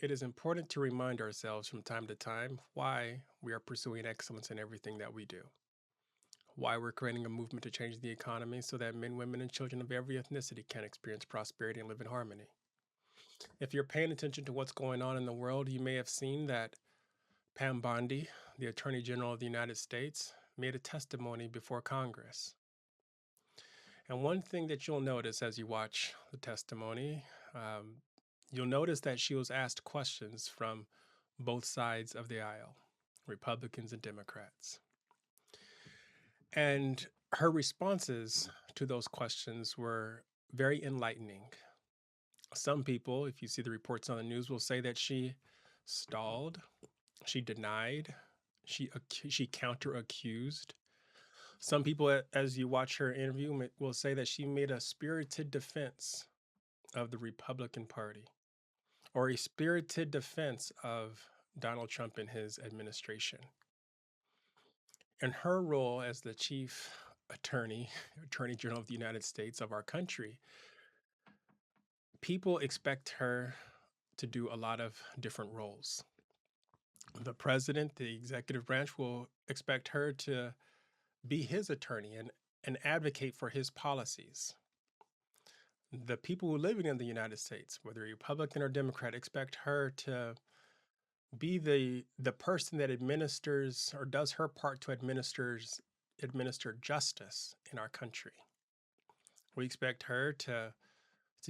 It is important to remind ourselves from time to time why we are pursuing excellence in everything that we do, why we're creating a movement to change the economy so that men, women, and children of every ethnicity can experience prosperity and live in harmony. If you're paying attention to what's going on in the world, you may have seen that Pam Bondi, the Attorney General of the United States, made a testimony before Congress. And one thing that you'll notice as you watch the testimony, um, you'll notice that she was asked questions from both sides of the aisle, Republicans and Democrats. And her responses to those questions were very enlightening. Some people, if you see the reports on the news, will say that she stalled, she denied, she counter accused. Some people, as you watch her interview, will say that she made a spirited defense of the Republican Party or a spirited defense of Donald Trump and his administration. In her role as the chief attorney, attorney general of the United States of our country, people expect her to do a lot of different roles. The president, the executive branch, will expect her to be his attorney and advocate for his policies. The people who are living in the United States, whether Republican or Democrat, expect her to be the person that administers or does her part to administer justice in our country. We expect her to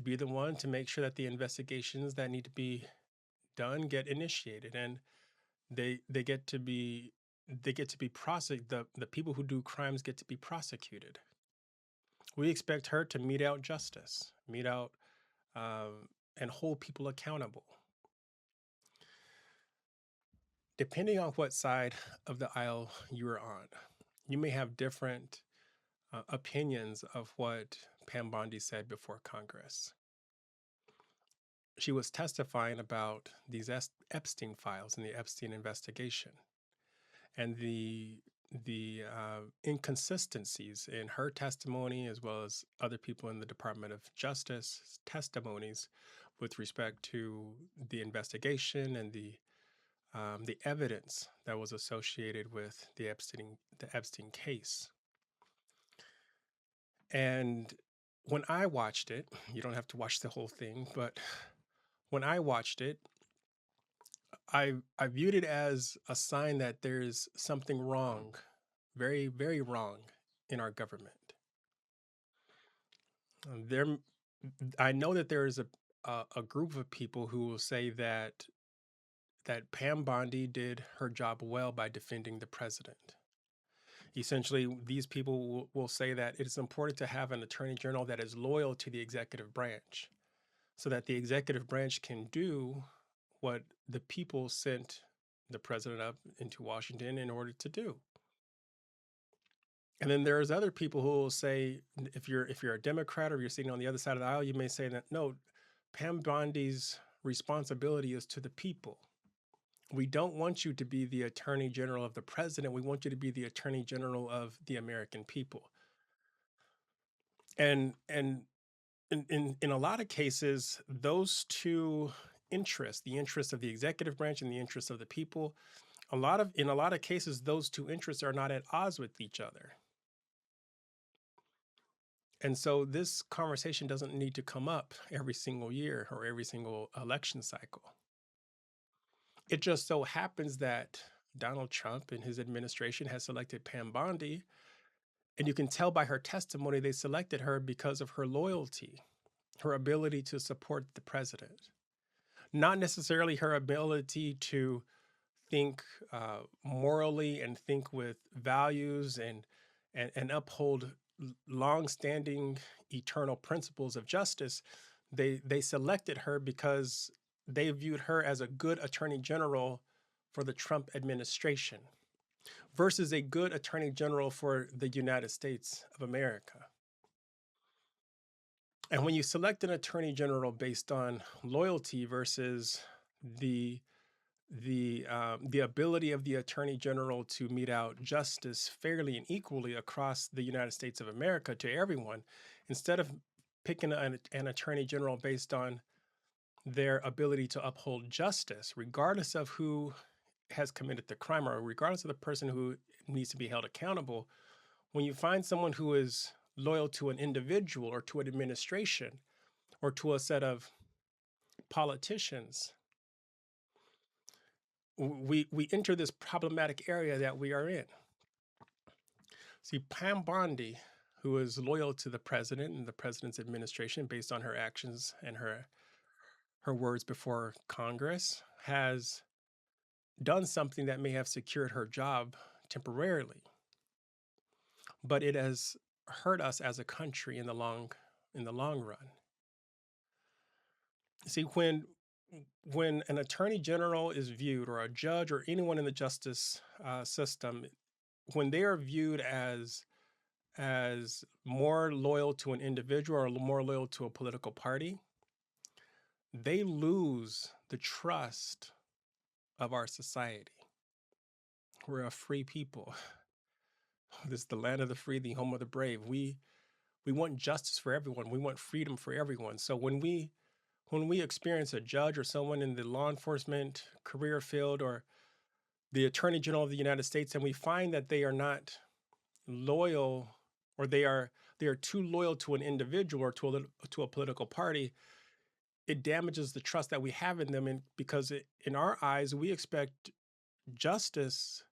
be the one to make sure that the investigations that need to be done get initiated, and they get to be prosecuted. The people who do crimes get to be prosecuted. We expect her to mete out justice, mete out and hold people accountable. Depending on what side of the aisle you are on, you may have different opinions of what Pam Bondi said before Congress. She was testifying about these Epstein files and the Epstein investigation and the inconsistencies in her testimony as well as other people in the Department of Justice testimonies with respect to the investigation and the evidence that was associated with the Epstein case. And when I watched it, you don't have to watch the whole thing, but when I watched it, I viewed it as a sign that there's something wrong, very, very wrong in our government. There, I know that there is a group of people who will say that Pam Bondi did her job well by defending the president. Essentially, these people will say that it is important to have an attorney general that is loyal to the executive branch so that the executive branch can do what the people sent the president up into Washington in order to do. And then there's other people who will say, if you're a Democrat or you're sitting on the other side of the aisle, you may say that no, Pam Bondi's responsibility is to the people. We don't want you to be the attorney general of the president. We want you to be the attorney general of the American people. And in a lot of cases, those two interests, the interests of the executive branch and the interests of the people, in a lot of cases, those two interests are not at odds with each other. And so this conversation doesn't need to come up every single year or every single election cycle. It just so happens that Donald Trump and his administration has selected Pam Bondi, and you can tell by her testimony they selected her because of her loyalty, her ability to support the president, not necessarily her ability to think morally and think with values and uphold long-standing eternal principles of justice. They selected her because they viewed her as a good attorney general for the Trump administration versus a good attorney general for the United States of America. And when you select an attorney general based on loyalty versus the the ability of the attorney general to mete out justice fairly and equally across the United States of America to everyone, instead of picking an attorney general based on their ability to uphold justice, regardless of who has committed the crime or regardless of the person who needs to be held accountable. When you find someone who is loyal to an individual or to an administration or to a set of politicians, we enter this problematic area that we are in. See, Pam Bondi, who is loyal to the president and the president's administration based on her actions and her words before Congress, has done something that may have secured her job temporarily, but it has hurt us as a country in the long run. See, when an attorney general is viewed, or a judge, or anyone in the justice system, when they are viewed as more loyal to an individual or more loyal to a political party, they lose the trust of our society. We're a free people. This is the land of the free, the home of the brave. We want justice for everyone. We want freedom for everyone. So when we experience a judge or someone in the law enforcement career field or the Attorney General of the United States, and we find that they are not loyal, or they are too loyal to an individual or to a political party, it damages the trust that we have in them, and because in our eyes, we expect justice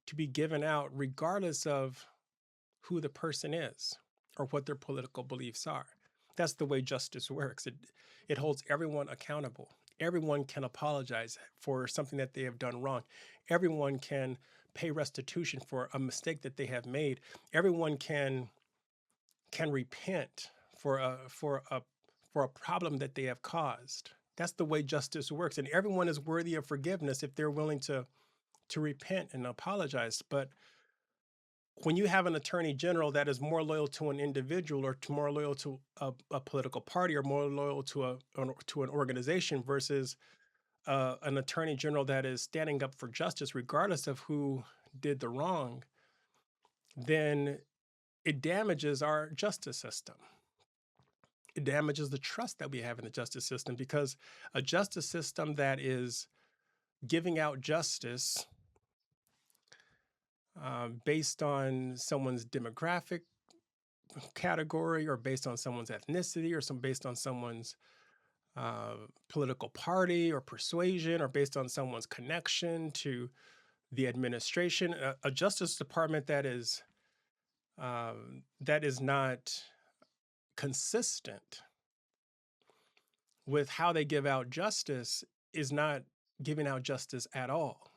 to be given out regardless of who the person is or what their political beliefs are. That's the way justice works. It holds everyone accountable. Everyone can apologize for something that they have done wrong. Everyone can pay restitution for a mistake that they have made. Everyone can repent for a problem that they have caused. That's the way justice works, and everyone is worthy of forgiveness if they're willing to repent and apologize. But when you have an attorney general that is more loyal to an individual or more loyal to a political party or more loyal to an organization versus an attorney general that is standing up for justice regardless of who did the wrong, then it damages our justice system. It damages the trust that we have in the justice system, because a justice system that is giving out justice based on someone's demographic category, or based on someone's ethnicity, or based on someone's political party or persuasion, or based on someone's connection to the administration, a justice department that is not consistent with how they give out justice is not giving out justice at all.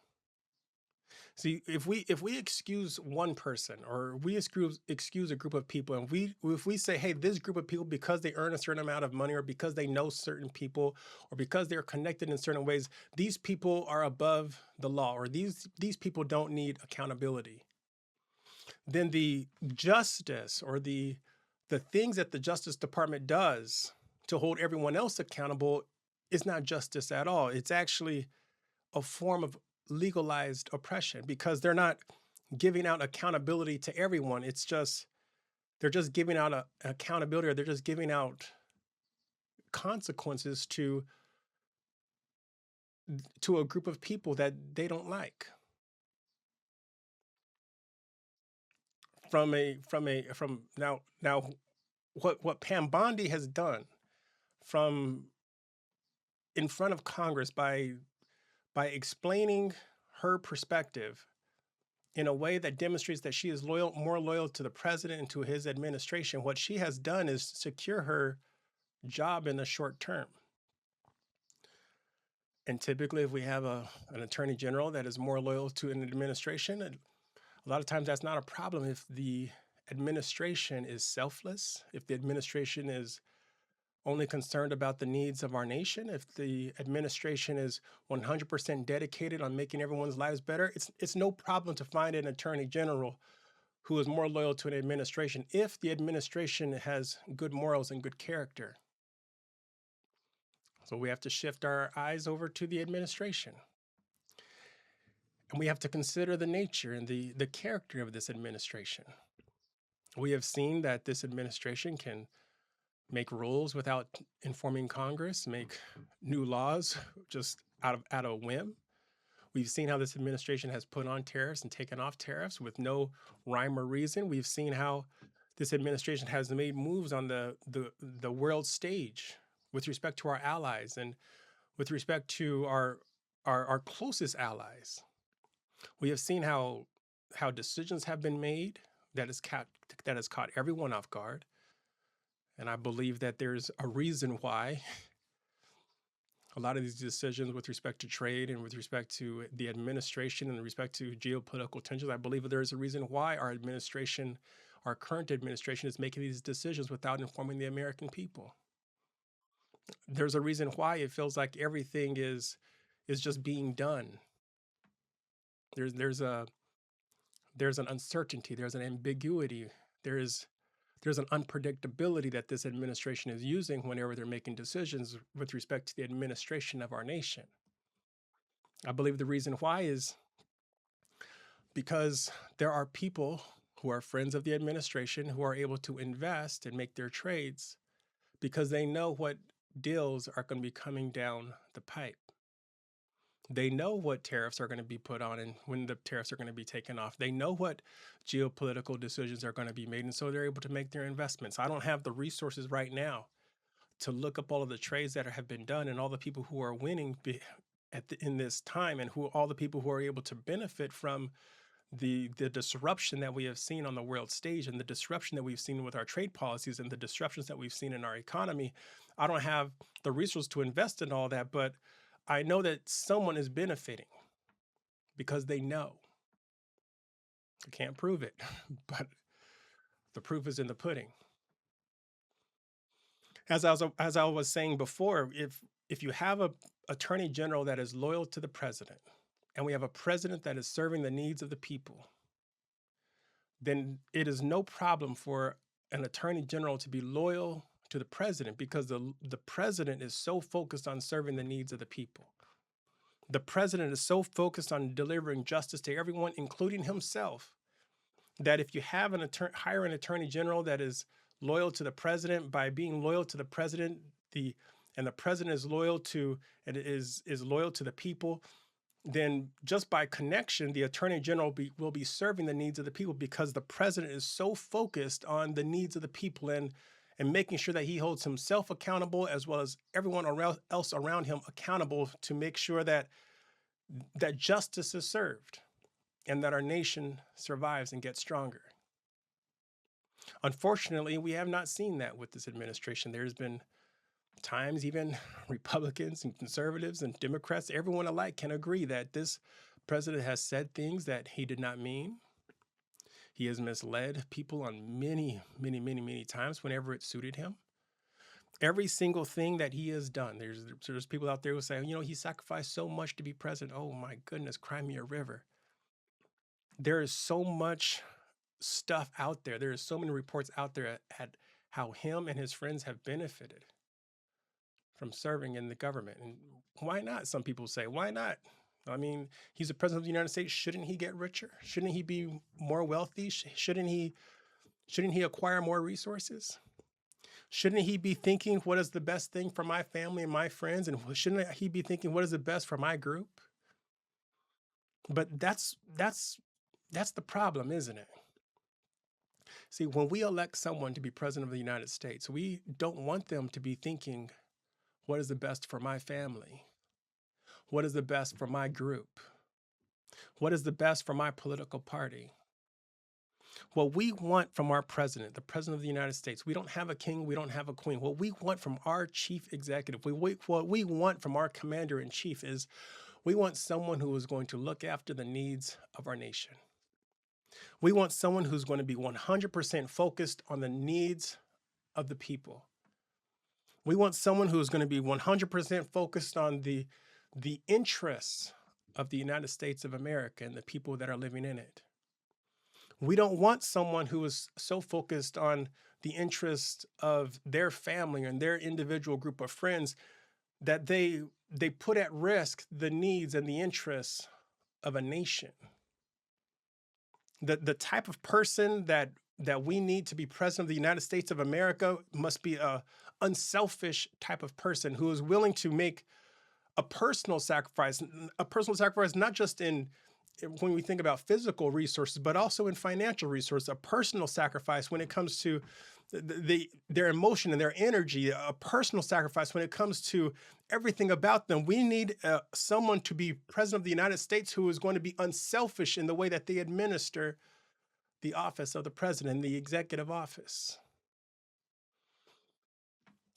See, if we excuse one person, or we excuse a group of people, and if we say, hey, this group of people, because they earn a certain amount of money, or because they know certain people, or because they're connected in certain ways, these people are above the law, or these people don't need accountability, then the justice, or the things that the Justice Department does to hold everyone else accountable is not justice at all. It's actually a form of legalized oppression, because they're not giving out accountability to everyone. It's just, they're just giving out accountability, or they're just giving out consequences to a group of people that they don't like. From now, what Pam Bondi has done from in front of Congress by explaining her perspective in a way that demonstrates that she is more loyal to the president and to his administration, what she has done is secure her job in the short term. And typically, if we have an attorney general that is more loyal to an administration, a lot of times that's not a problem if the administration is selfless, if the administration is only concerned about the needs of our nation, if the administration is 100% dedicated on making everyone's lives better, it's no problem to find an attorney general who is more loyal to an administration if the administration has good morals and good character. So we have to shift our eyes over to the administration. And we have to consider the nature and the character of this administration. We have seen that this administration can make rules without informing Congress, make new laws just out of whim. We've seen how this administration has put on tariffs and taken off tariffs with no rhyme or reason. We've seen how this administration has made moves on the world stage with respect to our allies and with respect to our closest allies. We have seen how decisions have been made that has caught everyone off guard. And I believe that there's a reason why a lot of these decisions with respect to trade and with respect to the administration and with respect to geopolitical tensions, I believe there is a reason why our current administration is making these decisions without informing the American people. There's a reason why it feels like everything is just being done. There's there's a there's an uncertainty, there's an ambiguity, there's there's an unpredictability that this administration is using whenever they're making decisions with respect to the administration of our nation. I believe the reason why is because there are people who are friends of the administration who are able to invest and make their trades because they know what deals are going to be coming down the pipe. They know what tariffs are going to be put on and when the tariffs are going to be taken off. They know what geopolitical decisions are going to be made. And so they're able to make their investments. I don't have the resources right now to look up all of the trades that have been done and all the people who are winning in this time and who all the people who are able to benefit from the disruption that we have seen on the world stage and the disruption that we've seen with our trade policies and the disruptions that we've seen in our economy. I don't have the resources to invest in all that, but I know that someone is benefiting because they know. I can't prove it, but the proof is in the pudding. As I was saying before, if you have a attorney general that is loyal to the president, and we have a president that is serving the needs of the people, then it is no problem for an attorney general to be loyal to the president because the president is so focused on serving the needs of the people. The president is so focused on delivering justice to everyone, including himself, that if you have hire an attorney general that is loyal to the president, by being loyal to the president, the president is loyal to and is loyal to the people, then just by connection, the attorney general will be serving the needs of the people because the president is so focused on the needs of the people and making sure that he holds himself accountable as well as everyone else around him accountable to make sure that justice is served and that our nation survives and gets stronger. Unfortunately, we have not seen that with this administration. There's been times even Republicans and conservatives and Democrats, everyone alike can agree that this president has said things that he did not mean. He has misled people on many, many, many, many times whenever it suited him. Every single thing that he has done, there's people out there who say, he sacrificed so much to be president. Oh my goodness, cry me a river. There is so much stuff out there. There are so many reports out there at how him and his friends have benefited from serving in the government. And why not? Some people say, why not? I mean, he's the president of the United States. Shouldn't he get richer? Shouldn't he be more wealthy? Shouldn't he acquire more resources? Shouldn't he be thinking what is the best thing for my family and my friends? And shouldn't he be thinking what is the best for my group? But that's the problem, isn't it? See, when we elect someone to be president of the United States, we don't want them to be thinking, what is the best for my family? What is the best for my group? What is the best for my political party? What we want from our president, the president of the United States, we don't have a king, we don't have a queen. What we want from our chief executive, what we want from our commander in chief is we want someone who is going to look after the needs of our nation. We want someone who's going to be 100% focused on the needs of the people. We want someone who's going to be 100% focused on the interests of the United States of America and the people that are living in it. We don't want someone who is so focused on the interests of their family and their individual group of friends that they put at risk the needs and the interests of a nation. The type of person that that we need to be president of the United States of America must be a unselfish type of person who is willing to make a personal sacrifice, not just when we think about physical resources, but also in financial resources, a personal sacrifice when it comes to their emotion and their energy, a personal sacrifice when it comes to everything about them. We need someone to be president of the United States who is going to be unselfish in the way that they administer the office of the president, the executive office.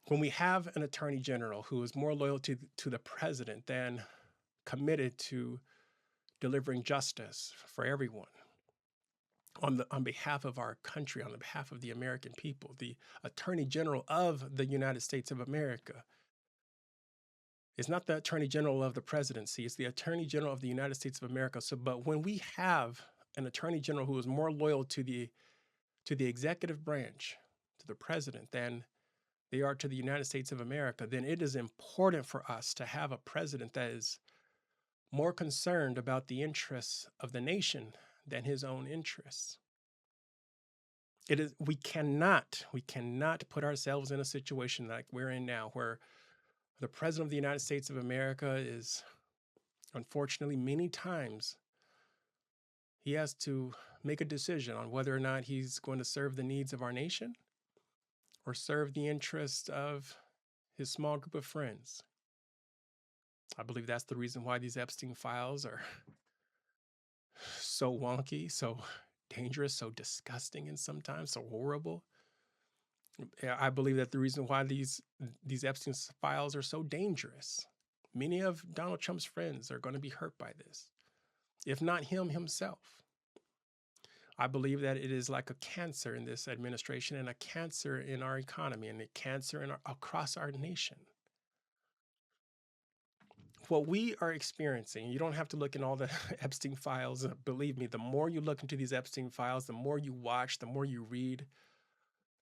When we have an attorney general who is more loyal to the president than committed to delivering justice for everyone on behalf of our country, on behalf of the American people, the attorney general of the United States of America is not the attorney general of the presidency, it's the attorney general of the United States of America. So, but when we have an attorney general who is more loyal to the executive branch, to the president, than they are to the United States of America, then it is important for us to have a president that is more concerned about the interests of the nation than his own interests. We cannot put ourselves in a situation like we're in now, where the president of the United States of America is, unfortunately, many times he has to make a decision on whether or not he's going to serve the needs of our nation or serve the interests of his small group of friends. I believe that's the reason why these Epstein files are so wonky, so dangerous, so disgusting, and sometimes so horrible. I believe that the reason why these Epstein files are so dangerous, many of Donald Trump's friends are going to be hurt by this, if not him himself. I believe that it is like a cancer in this administration and a cancer in our economy and a cancer across our nation. What we are experiencing, you don't have to look in all the Epstein files. Believe me, the more you look into these Epstein files, the more you watch, the more you read,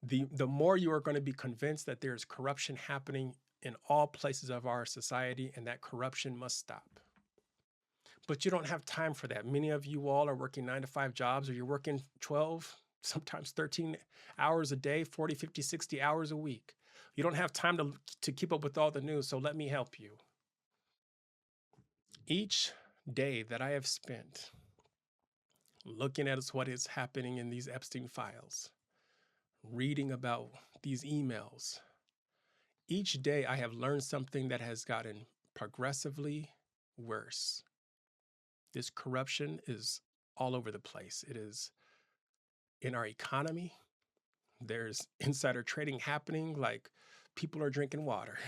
the more you are going to be convinced that there's corruption happening in all places of our society and that corruption must stop. But you don't have time for that. Many of you all are working 9-to-5 jobs, or you're working 12, sometimes 13 hours a day, 40, 50, 60 hours a week. You don't have time to keep up with all the news, so let me help you. Each day that I have spent looking at what is happening in these Epstein files, reading about these emails, each day I have learned something that has gotten progressively worse. This corruption is all over the place. It is in our economy. There's insider trading happening, like people are drinking water.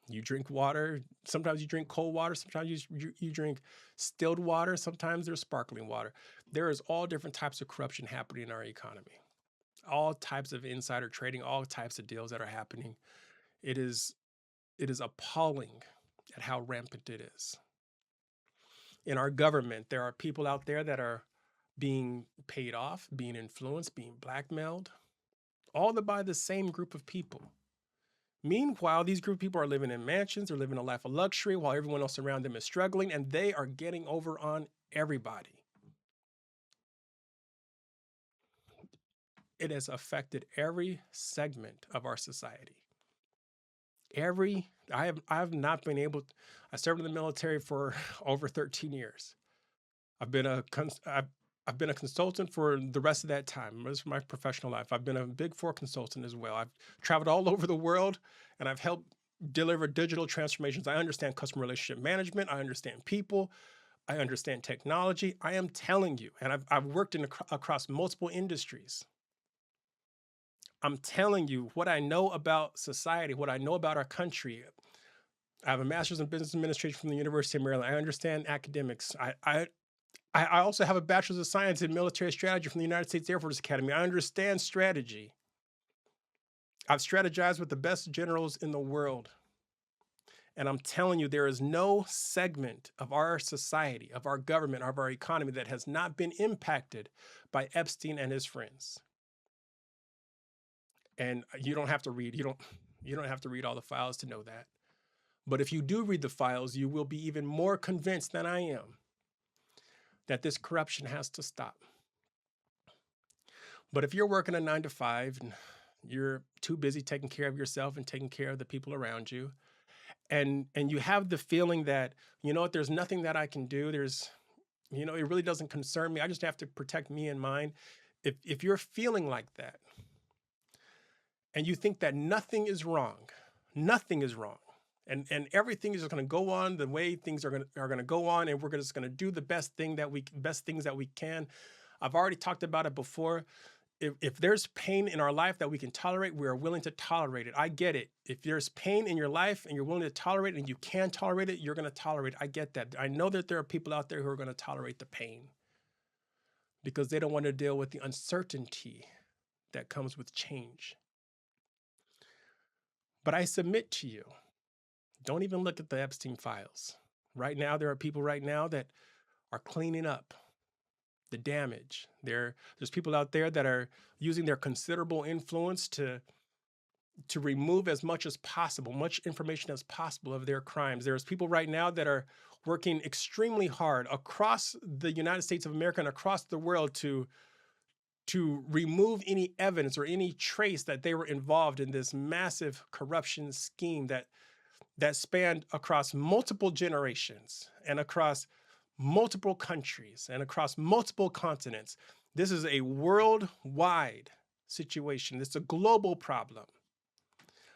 You drink water, sometimes you drink cold water, sometimes you drink distilled water, sometimes there's sparkling water. There is all different types of corruption happening in our economy. All types of insider trading, all types of deals that are happening. It is appalling at how rampant it is. In our government, there are people out there that are being paid off, being influenced, being blackmailed, all by the same group of people. Meanwhile, these group of people are living in mansions, they're living a life of luxury while everyone else around them is struggling, and they are getting over on everybody. It has affected every segment of our society. I've not been able to, I served in the military for over 13 years. I've been a consultant for the rest of that time. This is my professional life. I've been a Big Four consultant as well. I've traveled all over the world, and I've helped deliver digital transformations. I understand customer relationship management. I understand people. I understand technology. I am telling you, and I've worked across multiple industries. I'm telling you what I know about society, what I know about our country. I have a master's in business administration from the University of Maryland. I understand academics. I also have a bachelor's of science in military strategy from the United States Air Force Academy. I understand strategy. I've strategized with the best generals in the world. And I'm telling you, there is no segment of our society, of our government, of our economy that has not been impacted by Epstein and his friends. And you don't have to read, you don't have to read all the files to know that. But if you do read the files, you will be even more convinced than I am that this corruption has to stop. But if you're working a 9 to 5 and you're too busy taking care of yourself and taking care of the people around you, and you have the feeling that, you know what, there's nothing that I can do. It really doesn't concern me. I just have to protect me and mine. If you're feeling like that and you think that nothing is wrong, and everything is just going to go on the way things are going to go on, and we're just going to do the best things that we can. I've already talked about it before. If there's pain in our life that we can tolerate, we are willing to tolerate it. I get it. If there's pain in your life and you're willing to tolerate it and you can tolerate it, you're going to tolerate it. I get that. I know that there are people out there who are going to tolerate the pain because they don't want to deal with the uncertainty that comes with change. But I submit to you, don't even look at the Epstein files. Right now, there are people right now that are cleaning up the damage. There's people out there that are using their considerable influence to remove as much as possible, much information as possible of their crimes. There's people right now that are working extremely hard across the United States of America and across the world to remove any evidence or any trace that they were involved in this massive corruption scheme that spanned across multiple generations and across multiple countries and across multiple continents. This is a worldwide situation. It's a global problem.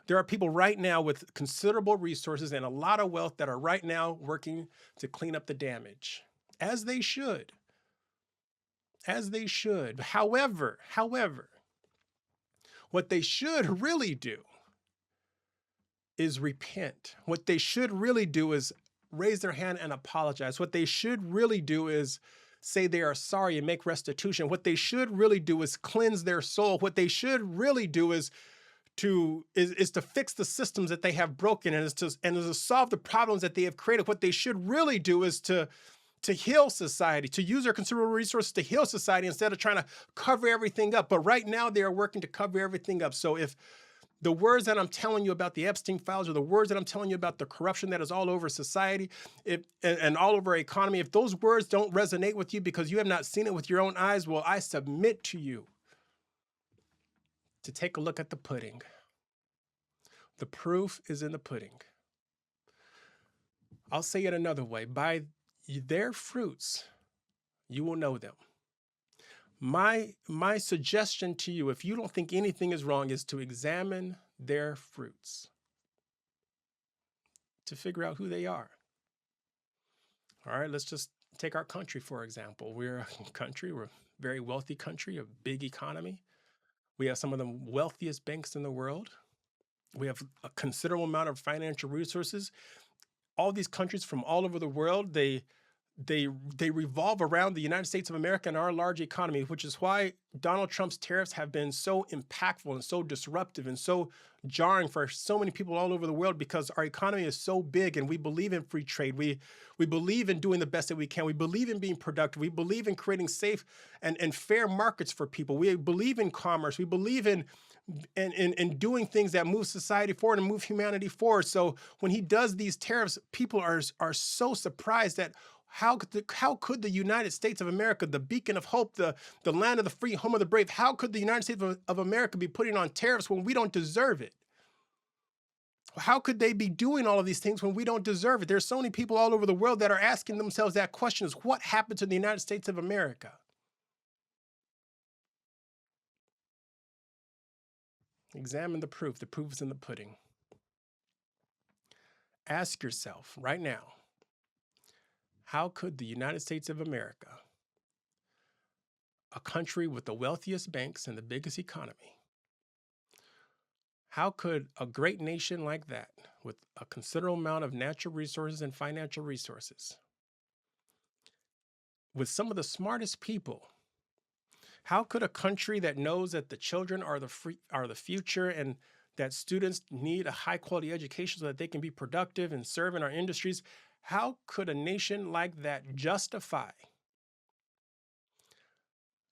There are people right now with considerable resources and a lot of wealth that are right now working to clean up the damage, as they should. As they should. However, what they should really do is repent. What they should really do is raise their hand and apologize. What they should really do is say they are sorry and make restitution. What they should really do is cleanse their soul. What they should really do is to fix the systems that they have broken and is to solve the problems that they have created. What they should really do is to heal society, to use their considerable resources to heal society instead of trying to cover everything up. But right now they are working to cover everything up. So if the words that I'm telling you about the Epstein files, or the words that I'm telling you about the corruption that is all over society and all over our economy, if those words don't resonate with you because you have not seen it with your own eyes, well, I submit to you to take a look at the pudding. The proof is in the pudding. I'll say it another way. By their fruits, you will know them. My suggestion to you, if you don't think anything is wrong, is to examine their fruits to figure out who they are. All right, let's just take our country, for example. We're a very wealthy country, a big economy. We have some of the wealthiest banks in the world. We have a considerable amount of financial resources. All these countries from all over the world, they revolve around the United States of America and our large economy, which is why Donald Trump's tariffs have been so impactful and so disruptive and so jarring for so many people all over the world, because our economy is so big and we believe in free trade. We believe in doing the best that we can. We believe in being productive. We believe in creating safe and fair markets for people. We believe in commerce. We believe in doing things that move society forward and move humanity forward. So when he does these tariffs, people are so surprised that how could the United States of America, the beacon of hope, the land of the free, home of the brave, how could the United States of America be putting on tariffs when we don't deserve it? How could they be doing all of these things when we don't deserve it? There's so many people all over the world that are asking themselves that question: is what happened to the United States of America? Examine the proof. The proof is in the pudding. Ask yourself right now, how could the United States of America, a country with the wealthiest banks and the biggest economy, how could a great nation like that, with a considerable amount of natural resources and financial resources, with some of the smartest people, how could a country that knows that the children are the future and that students need a high quality education so that they can be productive and serve in our industries, how could a nation like that justify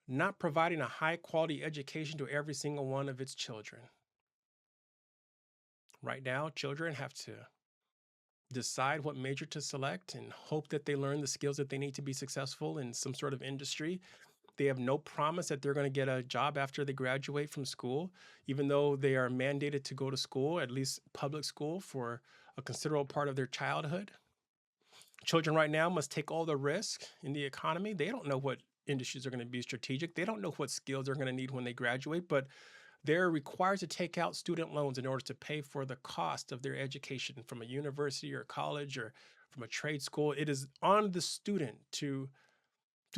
not providing a high quality education to every single one of its children? Right now, children have to decide what major to select and hope that they learn the skills that they need to be successful in some sort of industry. They have no promise that they're going to get a job after they graduate from school, even though they are mandated to go to school, at least public school, for a considerable part of their childhood. Children right now must take all the risk in the economy. They don't know what industries are going to be strategic. They don't know what skills they're going to need when they graduate, but they're required to take out student loans in order to pay for the cost of their education from a university or college or from a trade school. It is on the student to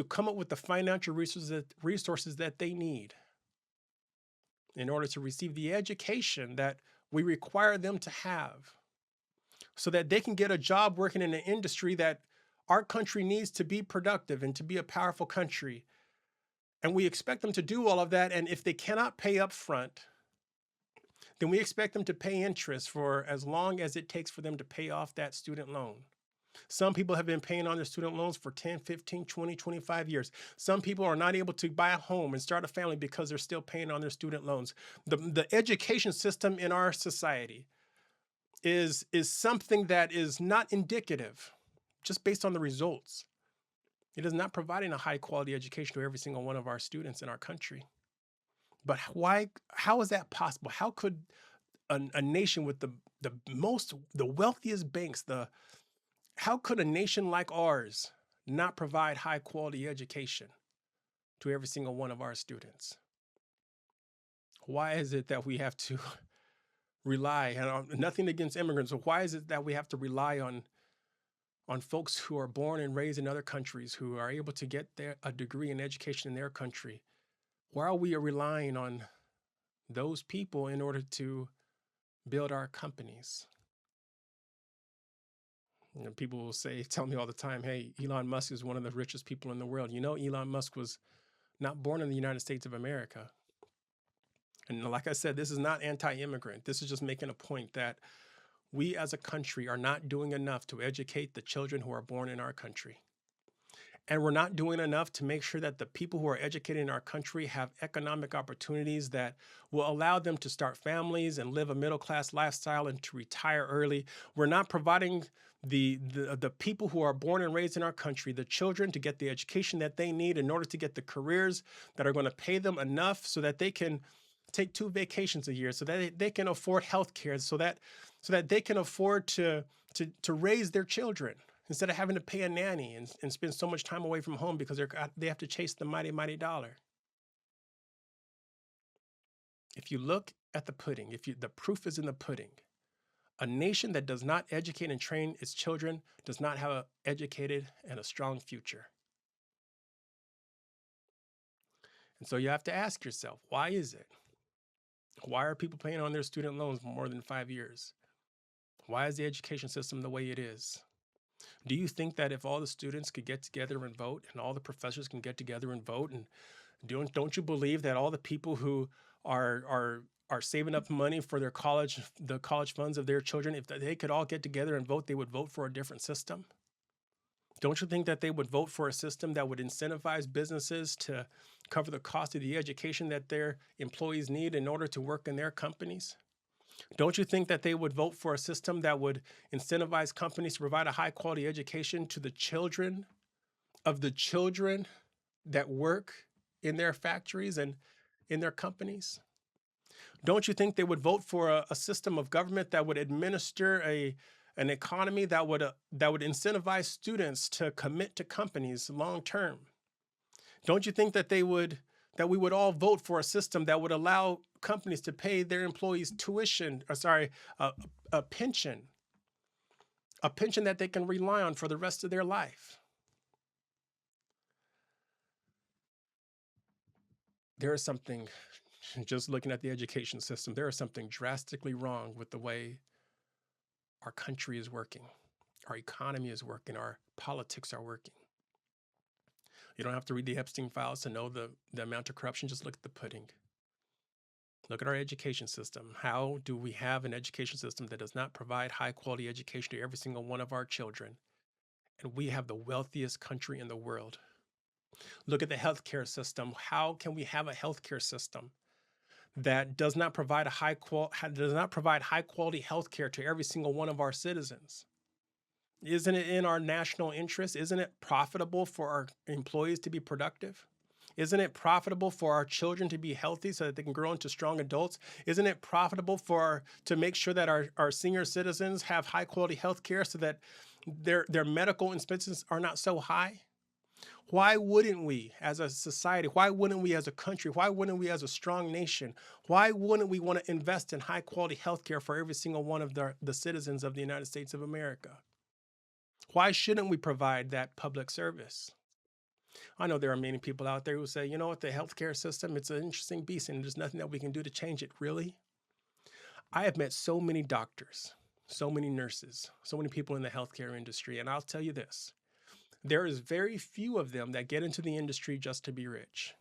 come up with the financial resources that they need in order to receive the education that we require them to have, so that they can get a job working in an industry that our country needs to be productive and to be a powerful country. And we expect them to do all of that. And if they cannot pay up front, then we expect them to pay interest for as long as it takes for them to pay off that student loan. Some people have been paying on their student loans for 10, 15, 20, 25 years. Some people are not able to buy a home and start a family because they're still paying on their student loans. The education system in our society is something that is not indicative, just based on the results. It is not providing a high quality education to every single one of our students in our country. But why? How is that possible? How could a nation with the wealthiest banks, how could a nation like ours not provide high quality education to every single one of our students? Why is it that we have to rely, and nothing against immigrants, but why is it that we have to rely on folks who are born and raised in other countries, who are able to get a degree in education in their country? Why are we relying on those people in order to build our companies? People will tell me all the time, hey, Elon Musk is one of the richest people in the world. Elon Musk was not born in the United States of America. And like I said, this is not anti-immigrant. This is just making a point that we as a country are not doing enough to educate the children who are born in our country. And we're not doing enough to make sure that the people who are educated in our country have economic opportunities that will allow them to start families and live a middle-class lifestyle and to retire early. We're not providing the people who are born and raised in our country, the children, to get the education that they need in order to get the careers that are going to pay them enough so that they can take 2 vacations a year, so that they can afford health care, so that they can afford to raise their children, instead of having to pay a nanny and spend so much time away from home because they have to chase the mighty, mighty dollar. If you look at the pudding, the proof is in the pudding. A nation that does not educate and train its children does not have an educated and a strong future. And so you have to ask yourself, why is it? Why are people paying on their student loans for more than 5 years? Why is the education system the way it is? Do you think that if all the students could get together and vote, and all the professors can get together and vote, and don't you believe that all the people who are saving up money for the college funds of their children, if they could all get together and vote, they would vote for a different system? Don't you think that they would vote for a system that would incentivize businesses to cover the cost of the education that their employees need in order to work in their companies? Don't you think that they would vote for a system that would incentivize companies to provide a high quality education to the children of the children that work in their factories and in their companies? Don't you think they would vote for a system of government that would administer an economy that would incentivize students to commit to companies long term? Don't you think that we would all vote for a system that would allow companies to pay their employees a pension that they can rely on for the rest of their life? There is something, just looking at the education system, there is something drastically wrong with the way our country is working, our economy is working, our politics are working. You don't have to read the Epstein files to know the amount of corruption. Just look at the pudding. Look at our education system. How do we have an education system that does not provide high quality education to every single one of our children? And we have the wealthiest country in the world. Look at the healthcare system. How can we have a healthcare system that does not provide high quality healthcare to every single one of our citizens? Isn't it in our national interest? Isn't it profitable for our employees to be productive? Isn't it profitable for our children to be healthy so that they can grow into strong adults? Isn't it profitable to make sure that our senior citizens have high quality health care so that their medical expenses are not so high? Why wouldn't we as a society? Why wouldn't we as a country? Why wouldn't we as a strong nation? Why wouldn't we want to invest in high quality healthcare for every single one of the citizens of the United States of America? Why shouldn't we provide that public service? I know there are many people out there who say, you know what, the healthcare system, it's an interesting beast and there's nothing that we can do to change it. Really? I have met so many doctors, so many nurses, so many people in the healthcare industry. And I'll tell you this, there is very few of them that get into the industry just to be rich.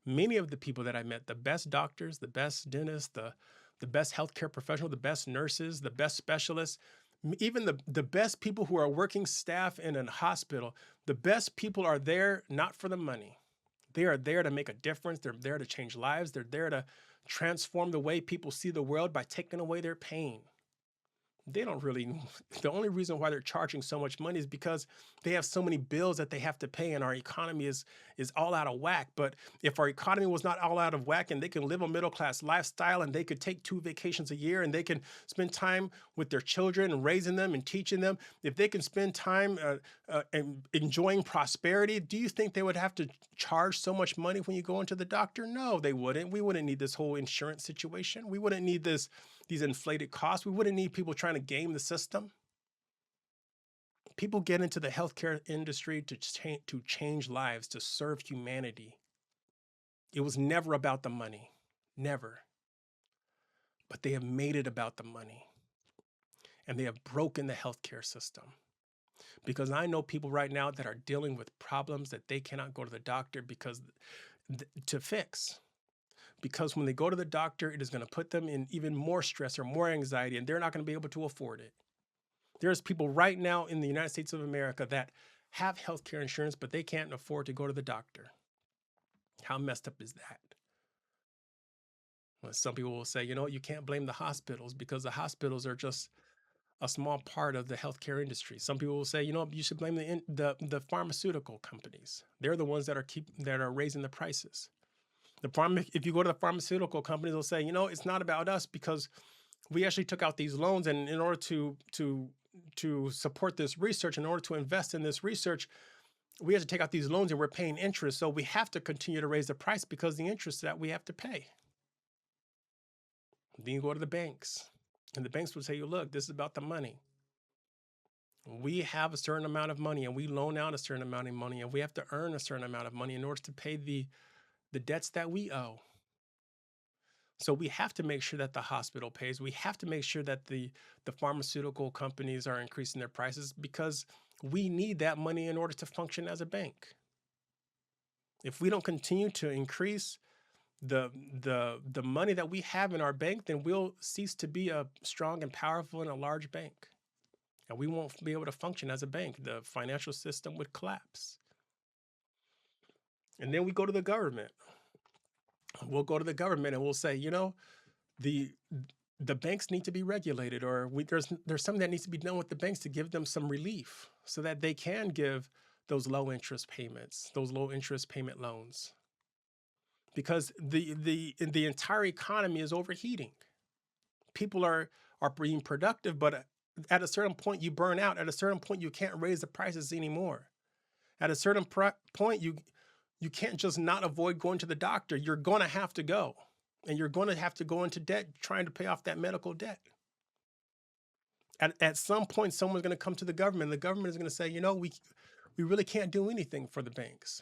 Many of the people that I met, the best doctors, the best dentists, the best healthcare professionals, the best nurses, the best specialists, even the best people who are working staff in a hospital, the best people are there not for the money. They are there to make a difference. They're there to change lives. They're there to transform the way people see the world by taking away their pain. They don't really, the only reason why they're charging so much money is because they have so many bills that they have to pay and our economy is all out of whack. But if our economy was not all out of whack and they can live a middle class lifestyle and they could take 2 vacations a year and they can spend time with their children and raising them and teaching them, if they can spend time and enjoying prosperity, do you think they would have to charge so much money when you go into the doctor? No, they wouldn't. We wouldn't need this whole insurance situation. We wouldn't need these inflated costs. We wouldn't need people trying to game the system. People get into the healthcare industry to change lives, to serve humanity. It was never about the money, never. But they have made it about the money. And they have broken the healthcare system. Because I know people right now that are dealing with problems that they cannot go to the doctor to fix. Because when they go to the doctor, it is going to put them in even more stress or more anxiety, and they're not going to be able to afford it. There's people right now in the United States of America that have healthcare insurance, but they can't afford to go to the doctor. How messed up is that? Well, some people will say, you know, you can't blame the hospitals because the hospitals are just a small part of the healthcare industry. Some people will say, you know, you should blame the pharmaceutical companies. They're the ones that are raising the prices. If you go to the pharmaceutical companies, they'll say, you know, it's not about us because we actually took out these loans, and in order to support this research, in order to invest in this research, we have to take out these loans and we're paying interest. So we have to continue to raise the price because the interest that we have to pay. Then you go to the banks, and the banks will say, you look, this is about the money. We have a certain amount of money and we loan out a certain amount of money, and we have to earn a certain amount of money in order to pay the debts that we owe. So we have to make sure that the hospital pays. We have to make sure that the pharmaceutical companies are increasing their prices because we need that money in order to function as a bank. If we don't continue to increase the money that we have in our bank, then we'll cease to be a strong and powerful and a large bank. And we won't be able to function as a bank. The financial system would collapse. And then we go to the government. We'll go to the government and we'll say, you know, the banks need to be regulated, or there's something that needs to be done with the banks to give them some relief so that they can give those low interest payments, those low interest payment loans. Because the entire economy is overheating. People are being productive, but at a certain point you burn out. At a certain point you can't raise the prices anymore. At a certain point you can't just not avoid going to the doctor. You're going to have to go, and you're going to have to go into debt trying to pay off that medical debt. At some point, someone's going to come to the government. The government is going to say, you know, we really can't do anything for the banks.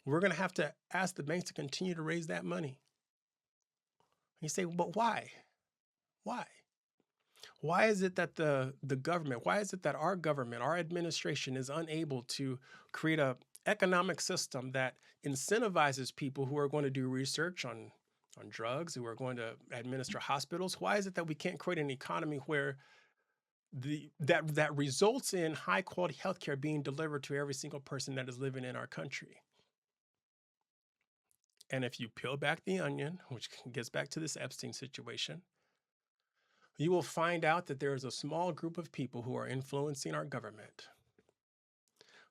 We're going to have to ask the banks to continue to raise that money. And you say, but why? Why? Why is it that the government, why is it that our government, our administration is unable to create a economic system that incentivizes people who are going to do research on drugs, who are going to administer hospitals? Why is it that we can't create an economy where that results in high quality healthcare being delivered to every single person that is living in our country? And if you peel back the onion, which gets back to this Epstein situation, you will find out that there is a small group of people who are influencing our government.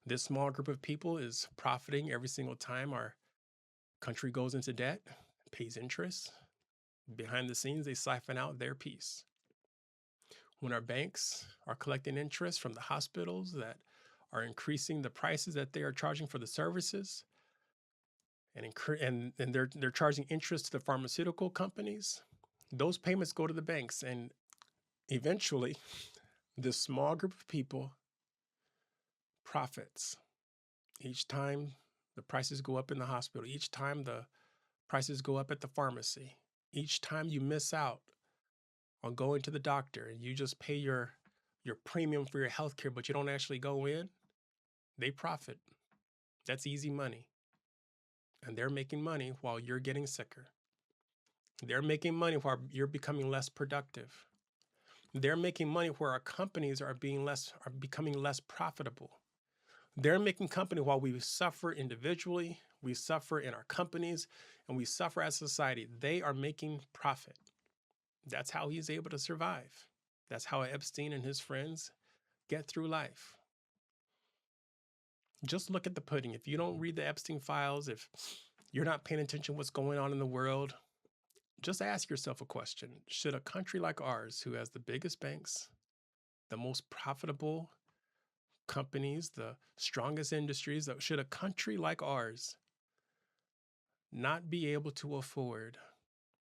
This small group of people is profiting every single time our country goes into debt, pays interest. Behind the scenes, they siphon out their piece. When our banks are collecting interest from the hospitals that are increasing the prices that they are charging for the services, and they're charging interest to the pharmaceutical companies, those payments go to the banks, and eventually this small group of people profits. Each time the prices go up in the hospital, each time the prices go up at the pharmacy, each time you miss out on going to the doctor and you just pay your premium for your health care, but you don't actually go in, they profit. That's easy money. And they're making money while you're getting sicker. They're making money while you're becoming less productive. They're making money where our companies are becoming less profitable. They're making company while we suffer individually, we suffer in our companies, and we suffer as a society. They are making profit. That's how he's able to survive. That's how Epstein and his friends get through life. Just look at the pudding. If you don't read the Epstein files, if you're not paying attention to what's going on in the world, just ask yourself a question. Should a country like ours, who has the biggest banks, the most profitable companies, the strongest industries, should a country like ours not be able to afford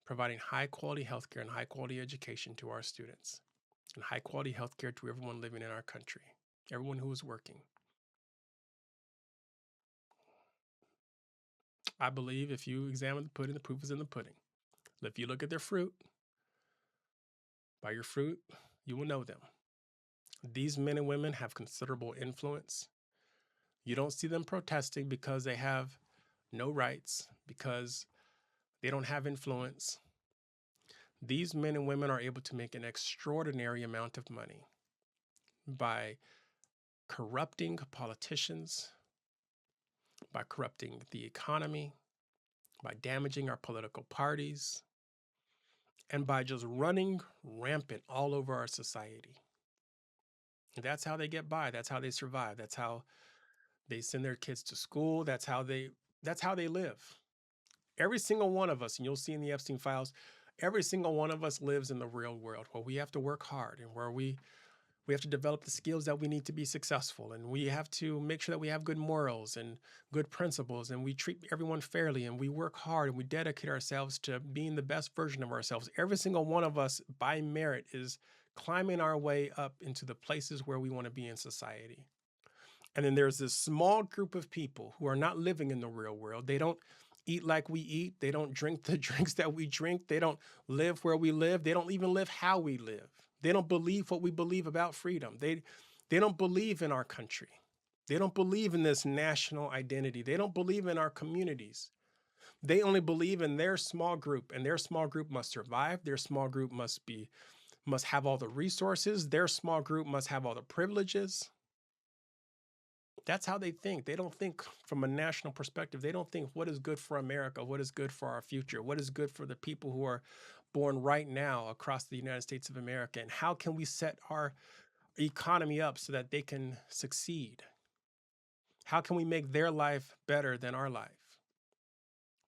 providing high quality healthcare and high quality education to our students and high quality healthcare to everyone living in our country, everyone who is working? I believe if you examine the pudding, the proof is in the pudding. If you look at their fruit, by your fruit, you will know them. These men and women have considerable influence. You don't see them protesting because they have no rights, because they don't have influence. These men and women are able to make an extraordinary amount of money by corrupting politicians, by corrupting the economy, by damaging our political parties, and by just running rampant all over our society. That's how they get by. That's how they survive. That's how they send their kids to school. That's how they live. Every single one of us, and you'll see in the Epstein files, every single one of us lives in the real world where we have to work hard and where we have to develop the skills that we need to be successful. And we have to make sure that we have good morals and good principles, and we treat everyone fairly, and we work hard, and we dedicate ourselves to being the best version of ourselves. Every single one of us, by merit, is climbing our way up into the places where we want to be in society. And then there's this small group of people who are not living in the real world. They don't eat like we eat. They don't drink the drinks that we drink. They don't live where we live. They don't even live how we live. They don't believe what we believe about freedom. They don't believe in our country. They don't believe in this national identity. They don't believe in our communities. They only believe in their small group, and their small group must survive. Their small group must have all the resources. Their small group must have all the privileges. That's how they think. They don't think from a national perspective. They don't think what is good for America, what is good for our future, what is good for the people who are born right now across the United States of America, and how can we set our economy up so that they can succeed? How can we make their life better than our life?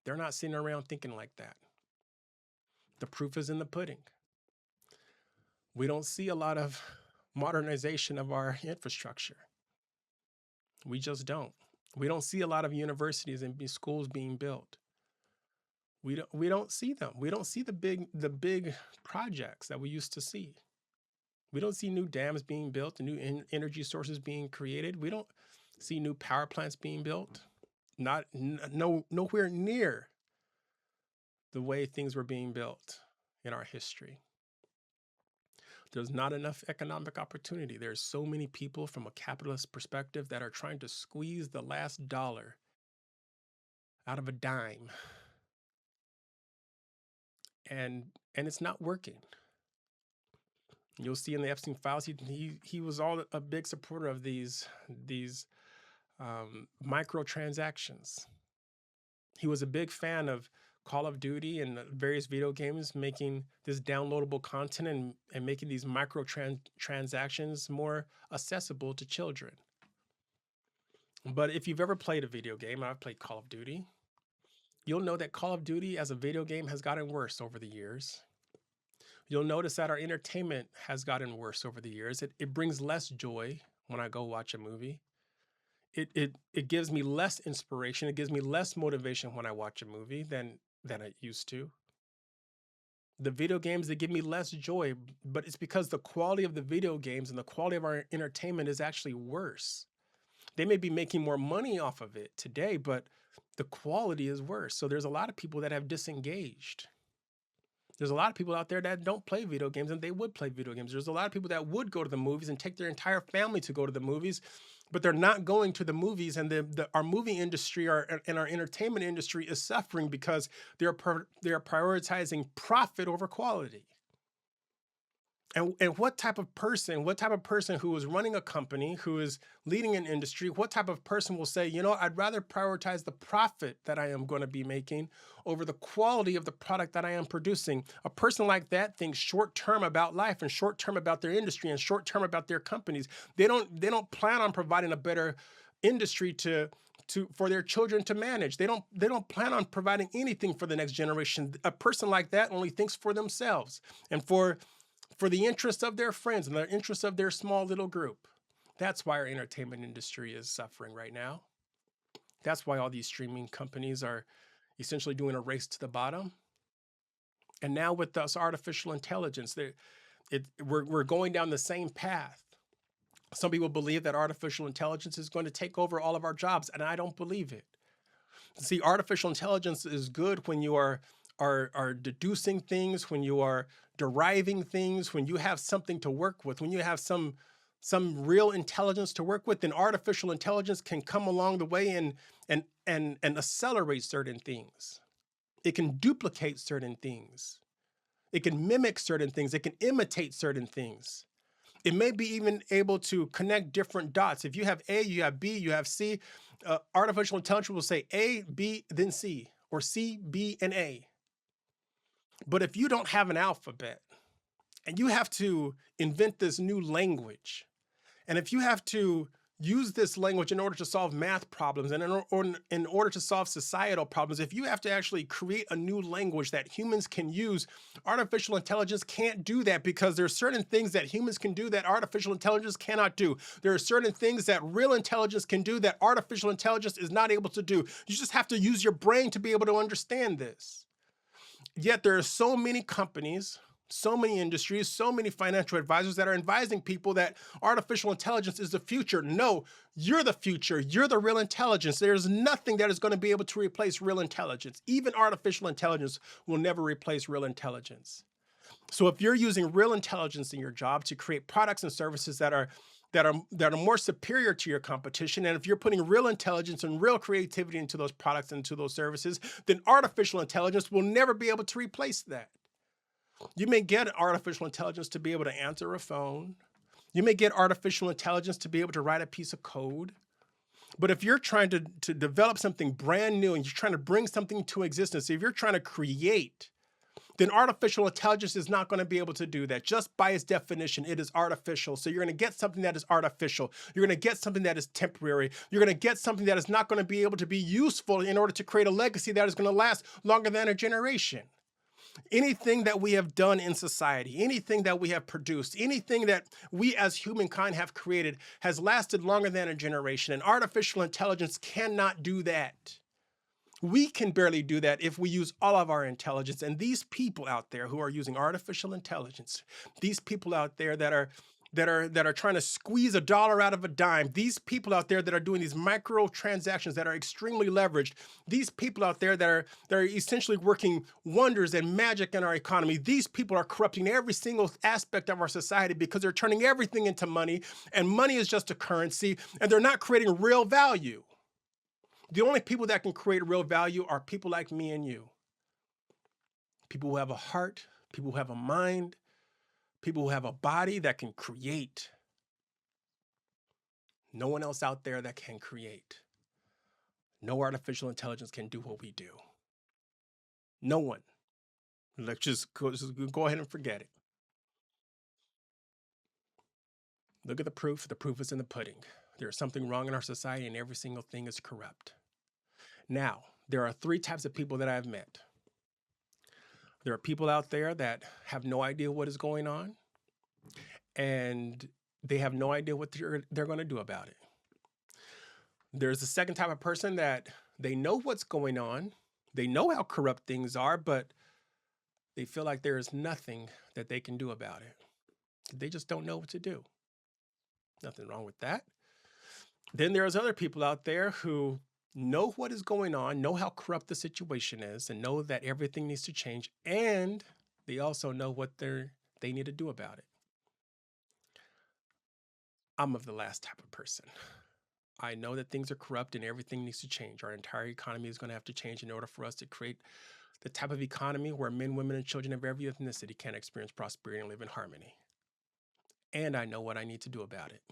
They're not sitting around thinking like that. The proof is in the pudding. We don't see a lot of modernization of our infrastructure. We just don't. We don't see a lot of universities and schools being built. We don't see them. We don't see the big projects that we used to see. We don't see new dams being built and new energy sources being created. We don't see new power plants being built. Nowhere near the way things were being built in our history. There's not enough economic opportunity. There's so many people from a capitalist perspective that are trying to squeeze the last dollar out of a dime. And it's not working. You'll see in the Epstein files, he was a big supporter of these microtransactions. He was a big fan of Call of Duty and various video games, making this downloadable content and making these transactions more accessible to children. But if you've ever played a video game, I've played Call of Duty, you'll know that Call of Duty as a video game has gotten worse over the years. You'll notice that our entertainment has gotten worse over the years. It brings less joy when I go watch a movie. It gives me less inspiration. It gives me less motivation when I watch a movie than it used to. The video games, they give me less joy, but it's because the quality of the video games and the quality of our entertainment is actually worse. They may be making more money off of it today, but the quality is worse. So there's a lot of people that have disengaged. There's a lot of people out there that don't play video games and they would play video games. There's a lot of people that would go to the movies and take their entire family to go to the movies, but they're not going to the movies. And our movie industry and our entertainment industry is suffering because they're prioritizing profit over quality. And what type of person who is running a company, who is leading an industry, what type of person will say, you know, I'd rather prioritize the profit that I am going to be making over the quality of the product that I am producing? A person like that thinks short term about life and short term about their industry and short term about their companies. They don't plan on providing a better industry for their children to manage. They don't plan on providing anything for the next generation. A person like that only thinks for themselves and for the interest of their friends and the interest of their small little group. That's why our entertainment industry is suffering right now. That's why all these streaming companies are essentially doing a race to the bottom. And now with this artificial intelligence, we're going down the same path. Some people believe that artificial intelligence is going to take over all of our jobs, and I don't believe it. See, artificial intelligence is good when you are deducing things, when you are deriving things, when you have something to work with, when you have some real intelligence to work with. Then artificial intelligence can come along the way and accelerate certain things. It can duplicate certain things. It can mimic certain things. It can imitate certain things. It may be even able to connect different dots. If you have A, you have B, you have C. Artificial intelligence will say A, B, then C, or C, B, and A. But if you don't have an alphabet and you have to invent this new language, and if you have to use this language in order to solve math problems and in order to solve societal problems, if you have to actually create a new language that humans can use, artificial intelligence can't do that, because there are certain things that humans can do that artificial intelligence cannot do. There are certain things that real intelligence can do that artificial intelligence is not able to do. You just have to use your brain to be able to understand this. Yet there are so many companies, so many industries, so many financial advisors that are advising people that artificial intelligence is the future. No, you're the future. You're the real intelligence. There's nothing that is going to be able to replace real intelligence. Even artificial intelligence will never replace real intelligence. So if you're using real intelligence in your job to create products and services that are more superior to your competition, and if you're putting real intelligence and real creativity into those products and into those services, then artificial intelligence will never be able to replace that. You may get artificial intelligence to be able to answer a phone. You may get artificial intelligence to be able to write a piece of code. But if you're trying to develop something brand new and you're trying to bring something to existence, if you're trying to create, then artificial intelligence is not going to be able to do that. Just by its definition, it is artificial. So you're going to get something that is artificial. You're going to get something that is temporary. You're going to get something that is not going to be able to be useful in order to create a legacy that is going to last longer than a generation. Anything that we have done in society, anything that we have produced, anything that we as humankind have created has lasted longer than a generation, and artificial intelligence cannot do that. We can barely do that if we use all of our intelligence. And these people out there who are using artificial intelligence, these people out there that are trying to squeeze a dollar out of a dime, these people out there that are doing these micro transactions that are extremely leveraged, these people out there that are essentially working wonders and magic in our economy, these people are corrupting every single aspect of our society because they're turning everything into money, and money is just a currency, and they're not creating real value. The only people that can create real value are people like me and you. People who have a heart, people who have a mind, people who have a body that can create. No one else out there that can create. No artificial intelligence can do what we do. No one. Let's just go ahead and forget it. Look at the proof. The proof is in the pudding. There's something wrong in our society, and every single thing is corrupt. Now, there are three types of people that I've met. There are people out there that have no idea what is going on, and they have no idea what they're going to do about it. There's the second type of person that they know what's going on, they know how corrupt things are, but they feel like there is nothing that they can do about it. They just don't know what to do. Nothing wrong with that. Then there's other people out there who know what is going on, know how corrupt the situation is, and know that everything needs to change, and they also know what they need to do about it. I'm of the last type of person. I know that things are corrupt and everything needs to change. Our entire economy is going to have to change in order for us to create the type of economy where men, women, and children of every ethnicity can experience prosperity and live in harmony. And I know what I need to do about it.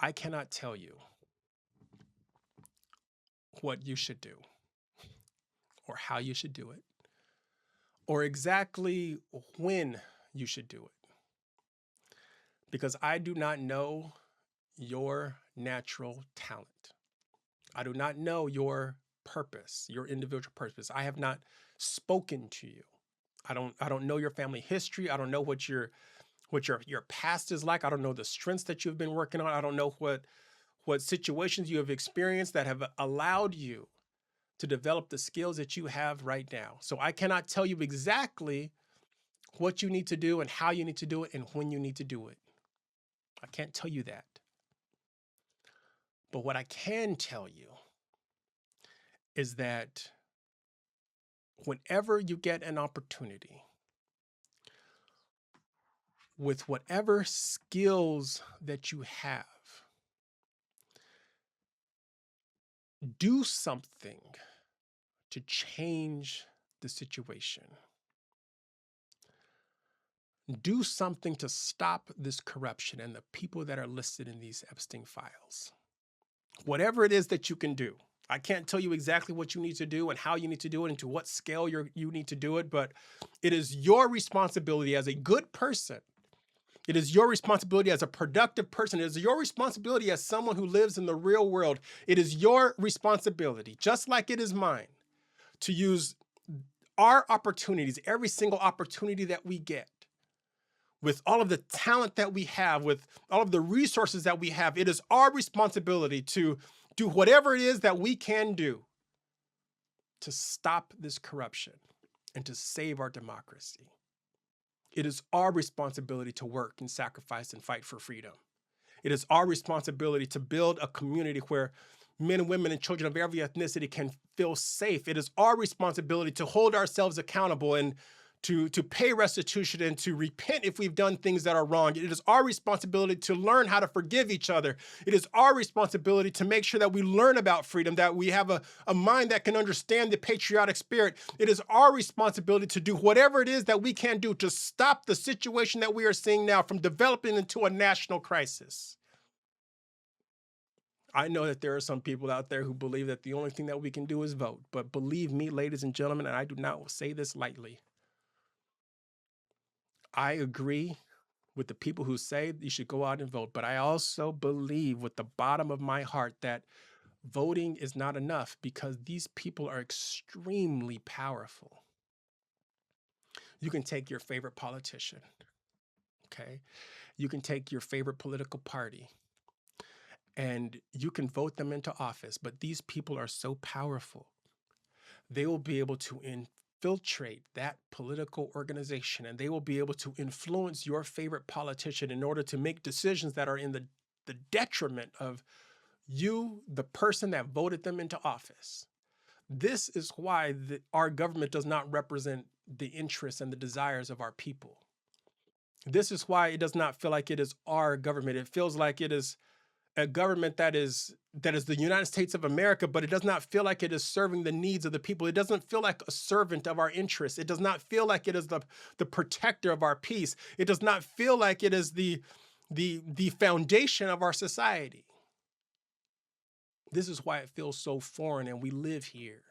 I cannot tell you what you should do or how you should do it or exactly when you should do it, because I do not know your natural talent. I do not know your purpose, your individual purpose. I have not spoken to you. I don't know your family history. I don't know what your past is like. I don't know the strengths that you've been working on. I don't know what situations you have experienced that have allowed you to develop the skills that you have right now. So I cannot tell you exactly what you need to do and how you need to do it and when you need to do it. I can't tell you that. But what I can tell you is that whenever you get an opportunity, with whatever skills that you have, do something to change the situation. Do something to stop this corruption and the people that are listed in these Epstein files. Whatever it is that you can do. I can't tell you exactly what you need to do and how you need to do it and to what scale you need to do it, but it is your responsibility as a good person. It is your responsibility as a productive person. It is your responsibility as someone who lives in the real world. It is your responsibility, just like it is mine, to use our opportunities, every single opportunity that we get, with all of the talent that we have, with all of the resources that we have. It is our responsibility to do whatever it is that we can do to stop this corruption and to save our democracy. It is our responsibility to work and sacrifice and fight for freedom. It is our responsibility to build a community where men and women and children of every ethnicity can feel safe. It is our responsibility to hold ourselves accountable and to pay restitution and to repent if we've done things that are wrong. It is our responsibility to learn how to forgive each other. It is our responsibility to make sure that we learn about freedom, that we have a mind that can understand the patriotic spirit. It is our responsibility to do whatever it is that we can do to stop the situation that we are seeing now from developing into a national crisis. I know that there are some people out there who believe that the only thing that we can do is vote. But believe me, ladies and gentlemen, and I do not say this lightly, I agree with the people who say you should go out and vote, but I also believe with the bottom of my heart that voting is not enough because these people are extremely powerful. You can take your favorite politician, okay? You can take your favorite political party and you can vote them into office, but these people are so powerful. They will be able to infiltrate that political organization and they will be able to influence your favorite politician in order to make decisions that are in the detriment of you, the person that voted them into office. This is why our government does not represent the interests and the desires of our people. This is why it does not feel like it is our government. It feels like it is a government that is the United States of America, but it does not feel like it is serving the needs of the people. It doesn't feel like a servant of our interests. It does not feel like it is the protector of our peace. It does not feel like it is the foundation of our society. This is why it feels so foreign and we live here.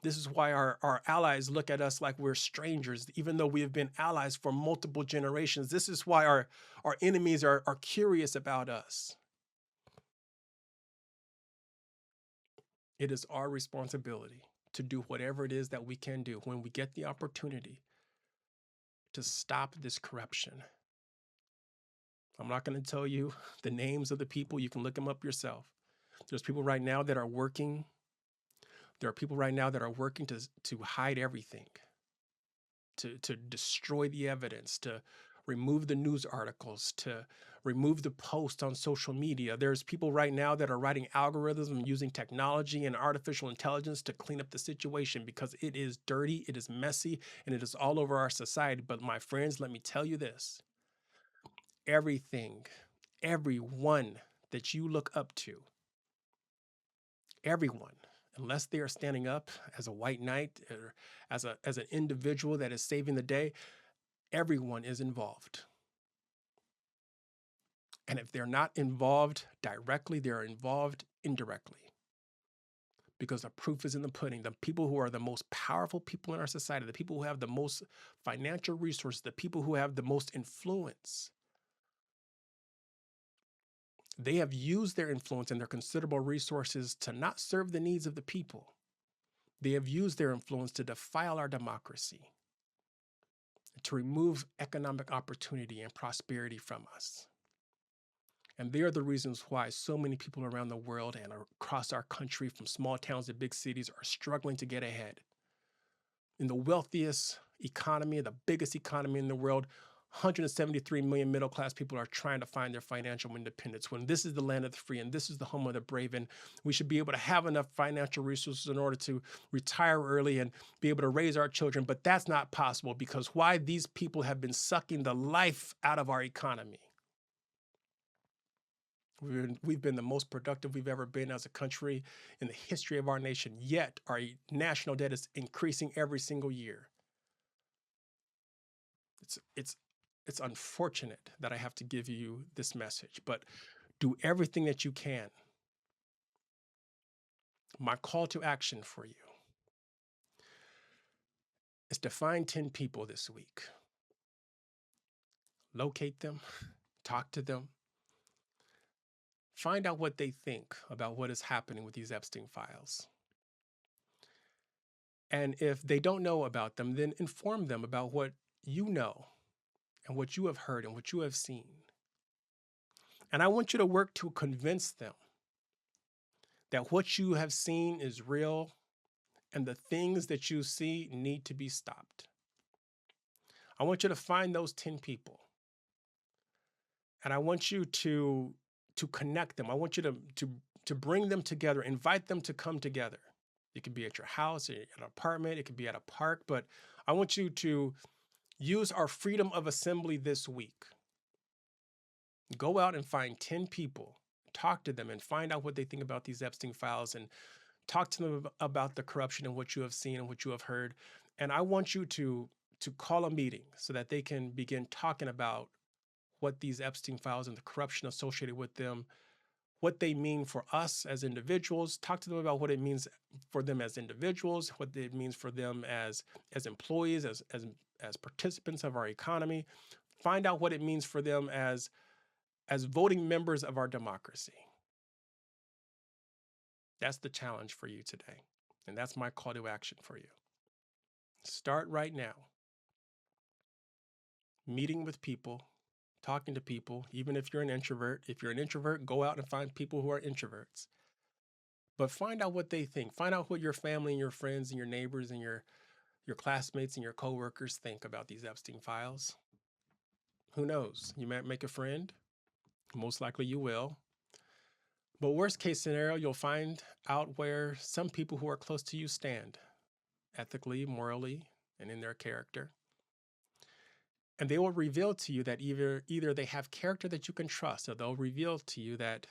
This is why our allies look at us like we're strangers, even though we have been allies for multiple generations. This is why our enemies are curious about us. It is our responsibility to do whatever it is that we can do when we get the opportunity to stop this corruption. I'm not going to tell you the names of the people. You can look them up yourself. There's people right now that are working. There are people right now that are working to hide everything, to destroy the evidence, to remove the news articles, to remove the posts on social media. There's people right now that are writing algorithms and using technology and artificial intelligence to clean up the situation because it is dirty, it is messy, and it is all over our society. But my friends, let me tell you this. Everything, everyone that you look up to, everyone, unless they are standing up as a white knight or as an individual that is saving the day, everyone is involved. And if they're not involved directly, they're involved indirectly. Because the proof is in the pudding. The people who are the most powerful people in our society, the people who have the most financial resources, the people who have the most influence, they have used their influence and their considerable resources to not serve the needs of the people. They have used their influence to defile our democracy, to remove economic opportunity and prosperity from us. And they are the reasons why so many people around the world and across our country, from small towns to big cities, are struggling to get ahead. In the wealthiest economy, the biggest economy in the world, 173 million middle class people are trying to find their financial independence. When this is the land of the free and this is the home of the brave, and we should be able to have enough financial resources in order to retire early and be able to raise our children. But that's not possible because why? These people have been sucking the life out of our economy. We've been the most productive we've ever been as a country in the history of our nation, yet our national debt is increasing every single year. It's unfortunate that I have to give you this message, but do everything that you can. My call to action for you is to find 10 people this week. Locate them, talk to them, find out what they think about what is happening with these Epstein files. And if they don't know about them, then inform them about what you know and what you have heard and what you have seen. And I want you to work to convince them that what you have seen is real and the things that you see need to be stopped. I want you to find those 10 people. And I want you to connect them. I want you to bring them together, invite them to come together. It could be at your house, at an apartment, it could be at a park, but I want you to use our freedom of assembly this week. Go out and find 10 people, talk to them and find out what they think about these Epstein files and talk to them about the corruption and what you have seen and what you have heard. And I want you to call a meeting so that they can begin talking about what these Epstein files and the corruption associated with them, what they mean for us as individuals. Talk to them about what it means for them as individuals, what it means for them as employees, as participants of our economy. Find out what it means for them as voting members of our democracy. That's the challenge for you today. And that's my call to action for you. Start right now. Meeting with people, talking to people, even if you're an introvert. If you're an introvert, go out and find people who are introverts. But find out what they think. Find out what your family and your friends and your neighbors and your classmates and your coworkers think about these Epstein files. Who knows? You might make a friend. Most likely you will. But worst case scenario, you'll find out where some people who are close to you stand, ethically, morally, and in their character. And they will reveal to you that either they have character that you can trust, or they'll reveal to you that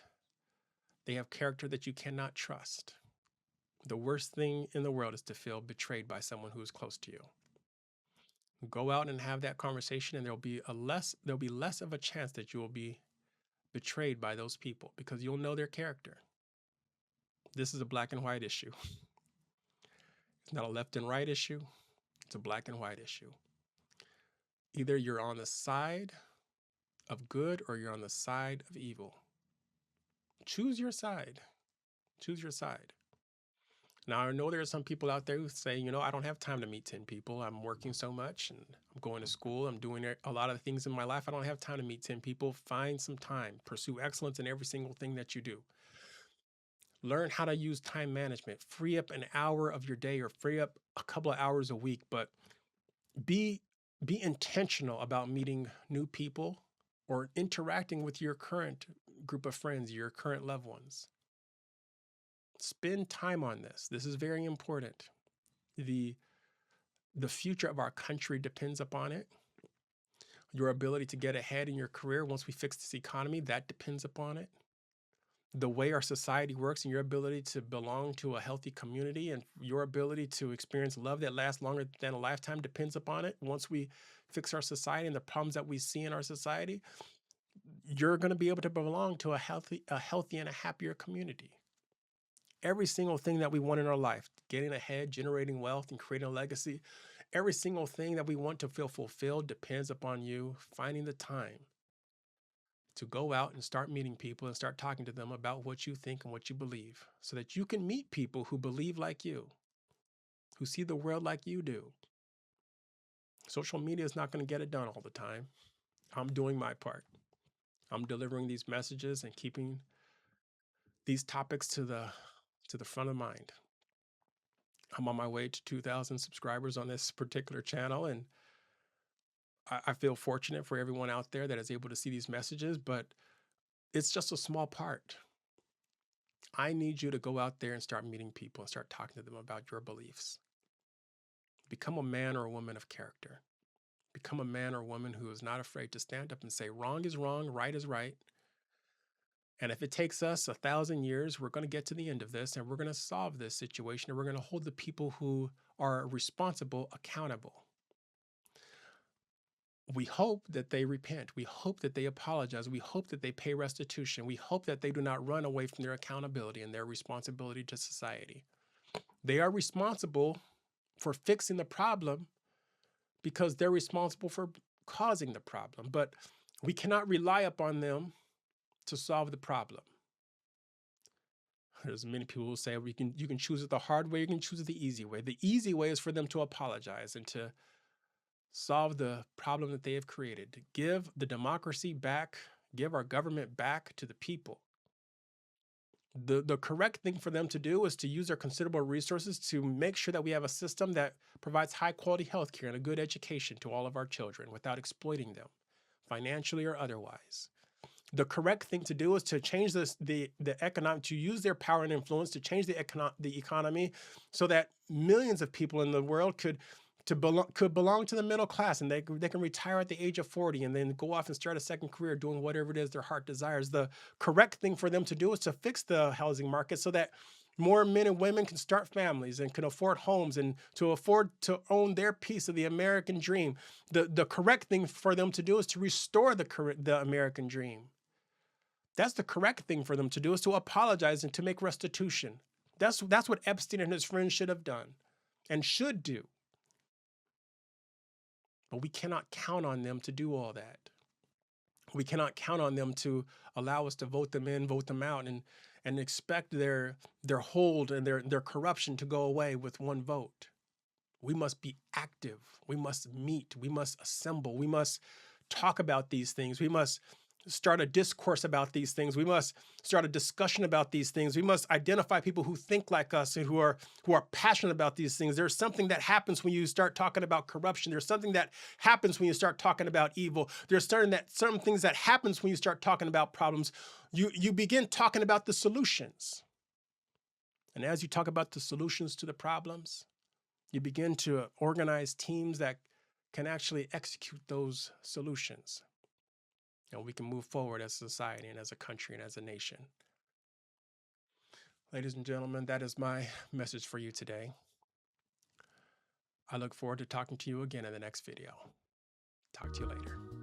they have character that you cannot trust. The worst thing in the world is to feel betrayed by someone who is close to you. Go out and have that conversation, and there'll be less of a chance that you will be betrayed by those people because you'll know their character. This is a black and white issue. It's not a left and right issue, it's a black and white issue. Either you're on the side of good or you're on the side of evil. Choose your side. Choose your side. Now, I know there are some people out there who say, I don't have time to meet 10 people. I'm working so much and I'm going to school. I'm doing a lot of things in my life. I don't have time to meet 10 people. Find some time. Pursue excellence in every single thing that you do. Learn how to use time management. Free up an hour of your day or free up a couple of hours a week, but be intentional about meeting new people or interacting with your current group of friends, your current loved ones. Spend time on this. This is very important. The future of our country depends upon it. Your ability to get ahead in your career once we fix this economy, that depends upon it. The way our society works and your ability to belong to a healthy community and your ability to experience love that lasts longer than a lifetime depends upon it. Once we fix our society and the problems that we see in our society, you're going to be able to belong to a healthy and a happier community. Every single thing that we want in our life, getting ahead, generating wealth, and creating a legacy, every single thing that we want to feel fulfilled depends upon you finding the time to go out and start meeting people and start talking to them about what you think and what you believe so that you can meet people who believe like you, who see the world like you do. Social media is not going to get it done all the time. I'm doing my part. I'm delivering these messages and keeping these topics to the front of mind. I'm on my way to 2,000 subscribers on this particular channel, and I feel fortunate for everyone out there that is able to see these messages, but it's just a small part. I need you to go out there and start meeting people and start talking to them about your beliefs. Become a man or a woman of character. Become a man or woman who is not afraid to stand up and say, wrong is wrong, right is right. And if it takes us 1,000 years, we're going to get to the end of this and we're going to solve this situation and we're going to hold the people who are responsible accountable. We hope that they repent. We hope that they apologize. We hope that they pay restitution. We hope that they do not run away from their accountability and their responsibility to society. They are responsible for fixing the problem because they're responsible for causing the problem. But we cannot rely upon them to solve the problem. There's many people who say you can choose it the hard way, you can choose it the easy way. The easy way is for them to apologize and to solve the problem that they have created, to give the democracy back, give our government back to the people. The correct thing for them to do is to use their considerable resources to make sure that we have a system that provides high quality health care and a good education to all of our children without exploiting them, financially or otherwise. The correct thing to do is to change the economic, to use their power and influence to change the economy so that millions of people in the world could belong to the middle class and they can retire at the age of 40 and then go off and start a second career doing whatever it is their heart desires. The correct thing for them to do is to fix the housing market so that more men and women can start families and can afford homes and to afford to own their piece of the American dream. The correct thing for them to do is to restore the American dream. That's the correct thing for them to do, is to apologize and to make restitution. That's what Epstein and his friends should have done and should do. But we cannot count on them to do all that. We cannot count on them to allow us to vote them in, vote them out, and expect their hold and their corruption to go away with one vote. We must be active. We must meet. We must assemble. We must talk about these things. We must start a discourse about these things. We must start a discussion about these things. We must identify people who think like us and who are passionate about these things. There's something that happens when you start talking about corruption. There's something that happens when you start talking about evil. There's certain things that happens when you start talking about problems. You begin talking about the solutions. And as you talk about the solutions to the problems, you begin to organize teams that can actually execute those solutions. And we can move forward as a society and as a country and as a nation. Ladies and gentlemen, that is my message for you today. I look forward to talking to you again in the next video. Talk to you later.